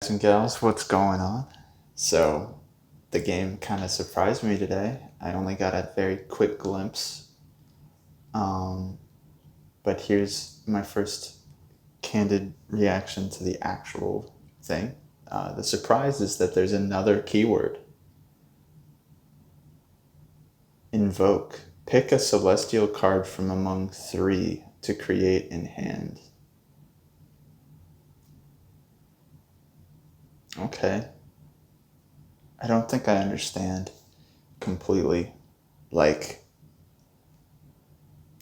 and gals, what's going on? So, the game kind of surprised me today. I only got a very quick glimpse, um, but here's my first candid reaction to the actual thing. The surprise is that there's another keyword: Invoke. Pick a celestial card from among three to create in hand. Okay. I don't think I understand completely. Like,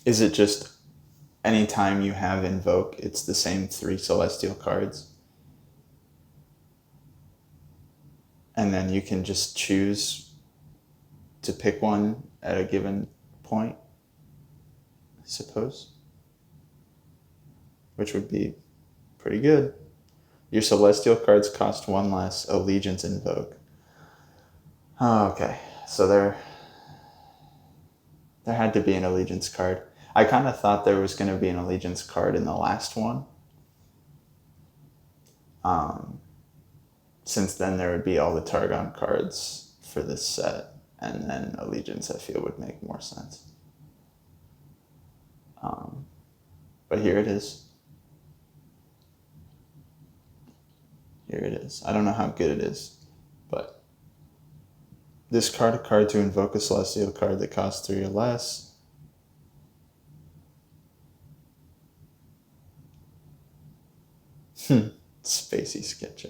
is it just anytime you have Invoke, it's the same three celestial cards? And then you can just choose to pick one at a given point, I suppose? Which would be pretty good. Your celestial cards cost one less. Allegiance Invoke. Oh, okay. So there had to be an allegiance card. I kind of thought there was going to be an allegiance card in the last one. Since then there would be all the Targon cards for this set, and then allegiance I feel would make more sense. But here it is. Here it is. I don't know how good it is, but discard a card to invoke a celestial card that costs 3 or less. Spacey Sketcher.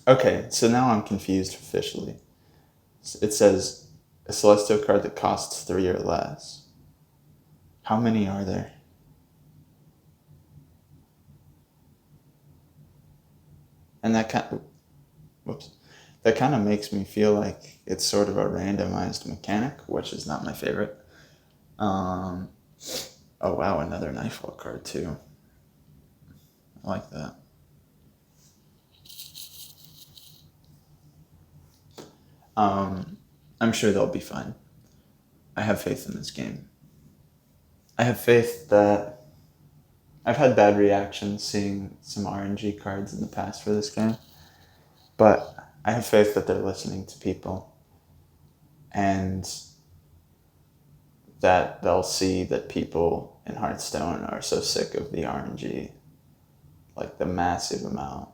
Okay, so now I'm confused officially. It says a celestial card that costs 3 or less. How many are there? And that kind of makes me feel like it's sort of a randomized mechanic, which is not my favorite. Oh wow, another Nightfall card too. I like that. I'm sure they'll be fine. I have faith in this game. I have faith that I've had bad reactions seeing some RNG cards in the past for this game, but I have faith that they're listening to people and that they'll see that people in Hearthstone are so sick of the RNG, like the massive amount,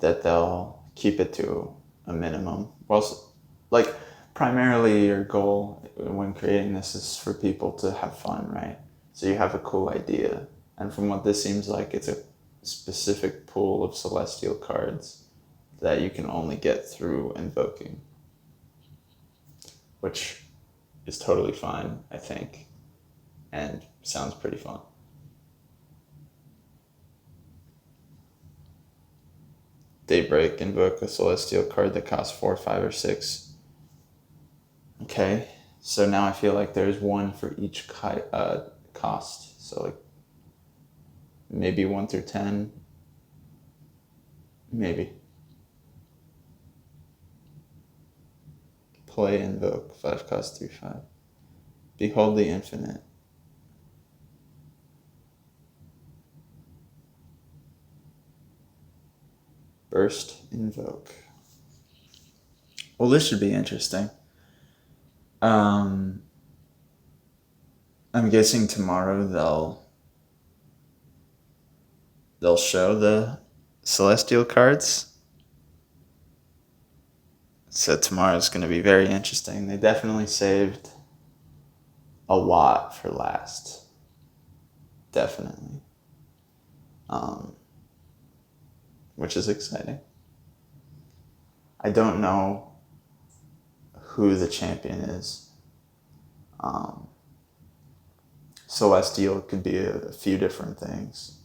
that they'll keep it to a minimum. Well, like, primarily your goal when creating this is for people to have fun, right? So you have a cool idea. And from what this seems like, it's a specific pool of celestial cards that you can only get through invoking, which is totally fine, I think, and sounds pretty fun. Daybreak, invoke a celestial card that costs 4, 5, or 6. Okay, so now I feel like there's one for each cost. So like maybe 1 through 10. Maybe. Play Invoke, 5 cost 3, 5. Behold the Infinite. Burst Invoke. Well, this should be interesting. I'm guessing tomorrow they'll show the celestial cards. So tomorrow's going to be very interesting. They definitely saved a lot for last. Definitely. Which is exciting. I don't know who the champion is. Celestial could be a few different things,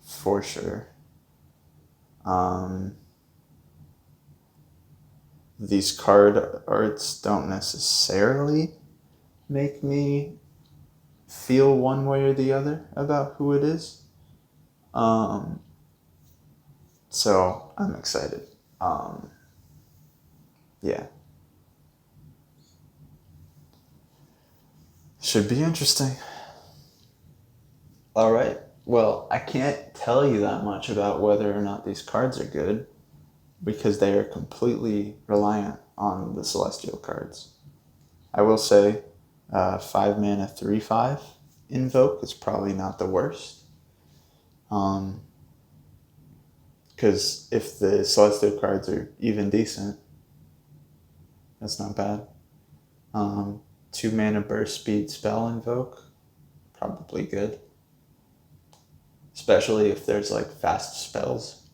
for sure. These card arts don't necessarily make me feel one way or the other about who it is. So I'm excited. Yeah. Should be interesting. All right. Well, I can't tell you that much about whether or not these cards are good because they are completely reliant on the celestial cards. I will say 5 mana 3/5 Invoke is probably not the worst. Because if the celestial cards are even decent, that's not bad. 2 mana burst speed spell Invoke, probably good. Especially if there's like fast spells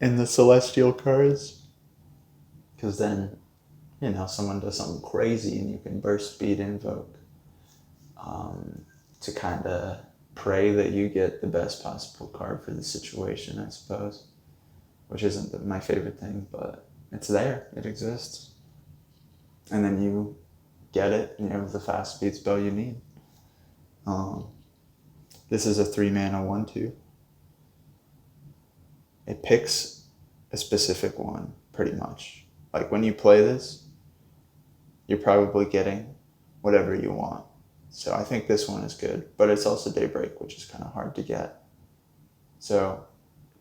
in the celestial cards. Because then, someone does something crazy and you can burst speed Invoke to kind of pray that you get the best possible card for the situation, I suppose. Which isn't my favorite thing, but it's there. It exists. And then you get it and you have the fast speed spell you need. This is a 3 mana 1/2. It picks a specific one, pretty much. Like when you play this, you're probably getting whatever you want. So I think this one is good, but it's also Daybreak, which is kind of hard to get. So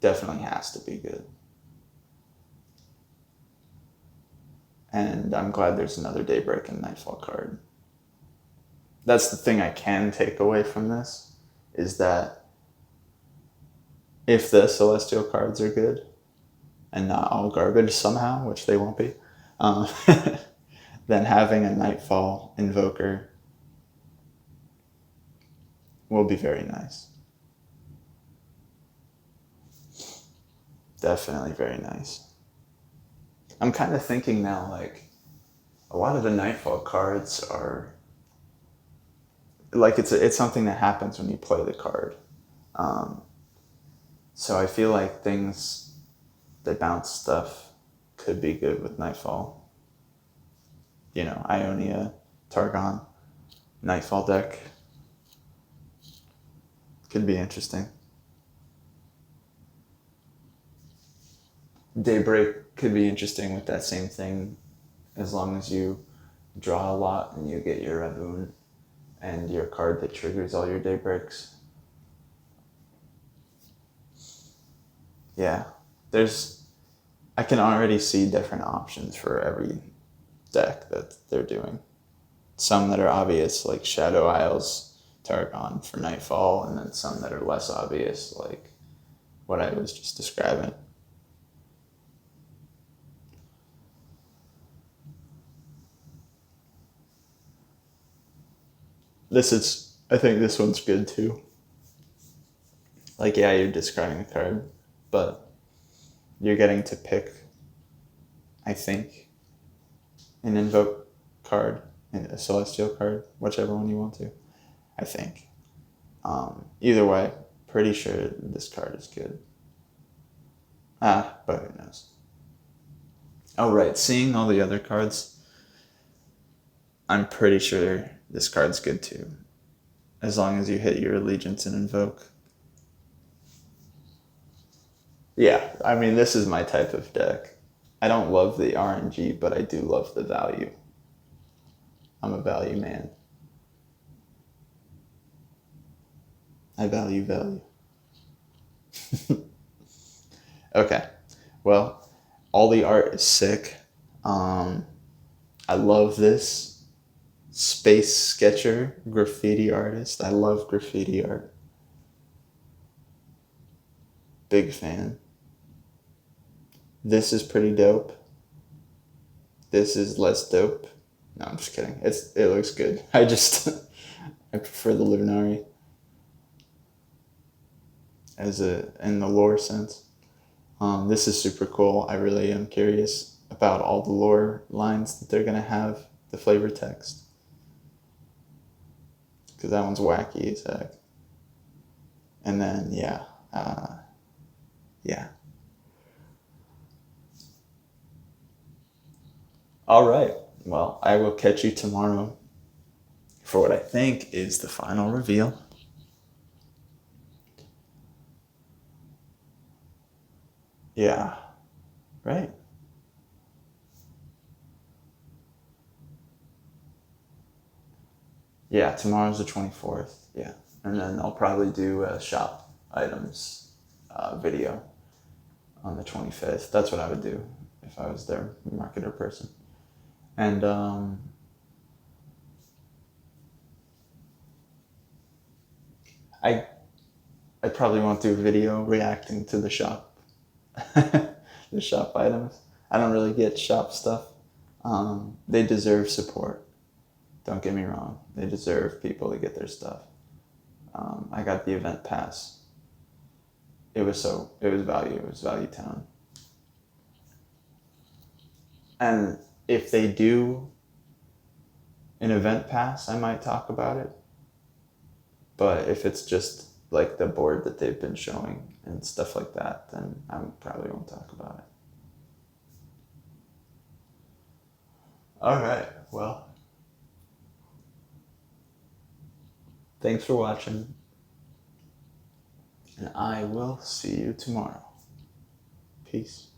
definitely has to be good. And I'm glad there's another Daybreak and Nightfall card. That's the thing I can take away from this, is that if the Celestial cards are good, and not all garbage somehow, which they won't be, then having a Nightfall Invoker will be very nice. Definitely very nice. I'm kind of thinking now, like, a lot of the Nightfall cards are, like, it's something that happens when you play the card. So I feel like things that bounce stuff could be good with Nightfall. Ionia, Targon, Nightfall deck. Could be interesting. Daybreak could be interesting with that same thing, as long as you draw a lot and you get your Raboon and your card that triggers all your Daybreaks. Yeah, I can already see different options for every deck that they're doing. Some that are obvious, like Shadow Isles, Targon for Nightfall, and then some that are less obvious, like what I was just describing. I think this one's good too. Like, yeah, you're describing a card, but you're getting to pick, I think, an Invoke card and a Celestial card, whichever one you want to, I think. Either way, pretty sure this card is good. But who knows? Oh, right, seeing all the other cards, I'm pretty sure this card's good too, as long as you hit your Allegiance and Invoke. Yeah, I mean, this is my type of deck. I don't love the RNG, but I do love the value. I'm a value man. I value value. Okay, well, all the art is sick. I love this Space Sketcher graffiti artist. I love graffiti art. Big fan. This is pretty dope. This is less dope. No, I'm just kidding. It looks good. I prefer the Lunari in the lore sense. This is super cool. I really am curious about all the lore lines that they're gonna have, the flavor text, because that one's wacky as heck. And then yeah. All right. Well, I will catch you tomorrow for what I think is the final reveal. Yeah. Right. Yeah, tomorrow's the 24th. Yeah. And then I'll probably do a shop items video on the 25th. That's what I would do if I was their marketer person. And I probably won't do a video reacting to the shop, the shop items. I don't really get shop stuff. They deserve support. Don't get me wrong. They deserve people to get their stuff. I got the event pass. It was value. It was Value Town. And if they do an event pass, I might talk about it. But if it's just like the board that they've been showing and stuff like that, then I probably won't talk about it. All right. Well, thanks for watching. And I will see you tomorrow. Peace.